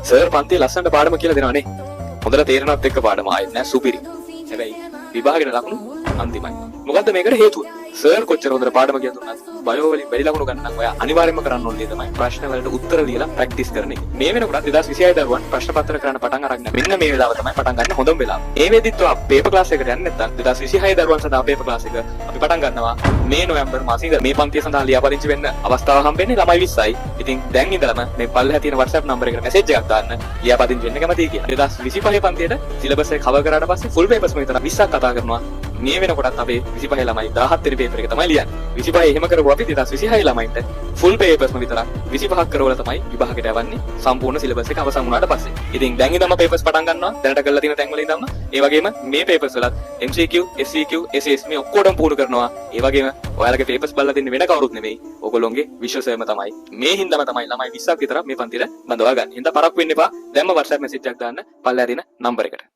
Sir පන්තියේ ලස්සනට පාඩම කියලා දෙනවනේ. හොඳට තේරෙනවත් එක්ක පාඩම ආයෙත් නෑ සුපිරි. හැබැයි විභාගෙට ලකුණු අන්තිමයි. මොකද්ද මේකට හේතුව? සර් කොච්චර හොඳට පාඩම කියලා දුන්නත් බයෝ වලින් වැඩි ලකුණු ගන්න නම් ඔයා අනිවාර්යයෙන්ම කරන්න ඕනේ තමයි ප්‍රශ්න වලට උත්තර දීලා ප්‍රැක්ටිස් කරන එක. මේ වෙනකොට 2026 දරුවන් ප්‍රශ්න පත්‍ර කරන්න පටන් අරගෙන මෙන්න මේ වෙලාව තමයි පටන් ගන්න හොඳම වෙලාව. ඒ වෙදිත් ඔයා පේපර් ක්ලාස් එකට යන්නේ නැත්නම් 2026 දරුවන් සඳහා පේපර් ක්ලාස් එක අපි පටන් ගන්නවා මේ නොවැම්බර් මාසයේ ඉඳලා. මේ පන්තිය සඳහා ලියාපදිංචි වෙන්න අවස්ථාව හම්බෙන්නේ ළමයි 20යි. ඉතින් දැන් ඉඳලම මේ පල්ලෙහා තියෙන WhatsApp නම්බර එකට මැසේජ් එකක් දාන්න ලියාපදිංචි වෙන්න කැමතියි කියලා. 2025 පන්තියට සිලබස් එක කවර් කරාට පස්සේ ෆුල් පේපර්ස් මේ විතර 20ක් කතා කරනවා. මේ වෙනකොටත් අපේ 25 ළමයි 17 වෙනි පේපර් එක තමයි ලියන්නේ. 25 එහෙම කරපුවා අපි 2026 ළමයින්ට ෆුල් පේපර්ස්ම විතරක් 25ක් කරවලා තමයි විභාගයට යවන්නේ සම්පූර්ණ සිලබස් එක අවසන් වුණාට පස්සේ. ඉතින් දැන් ඉඳන්ම පේපර්ස් පටන් ගන්නවා. දැනට කරලා තියෙන තැන් වල ඉඳන්ම. ඒ වගේම මේ පේපර්ස් වලත් MCQ, SCQ, SS මේ ඔක්කොටම පුහුණු කරනවා. ඒ වගේම ඔයාලගේ පේපර්ස් බලලා දෙන්නේ වෙන කවුරුත් නෙමෙයි. ඔයගොල්ලෝගේ විශ්වසයම තමයි. මේ හින්දාම තමයි ළමයි 20ක් විතර මේ පන්තියට බඳවා ගන්න. හින්දා පරක්කු වෙන්න එපා. දැන්ම WhatsApp මැසේජ් එකක් දාන්න පල්ලෙහා තියෙන නම්බර එකට.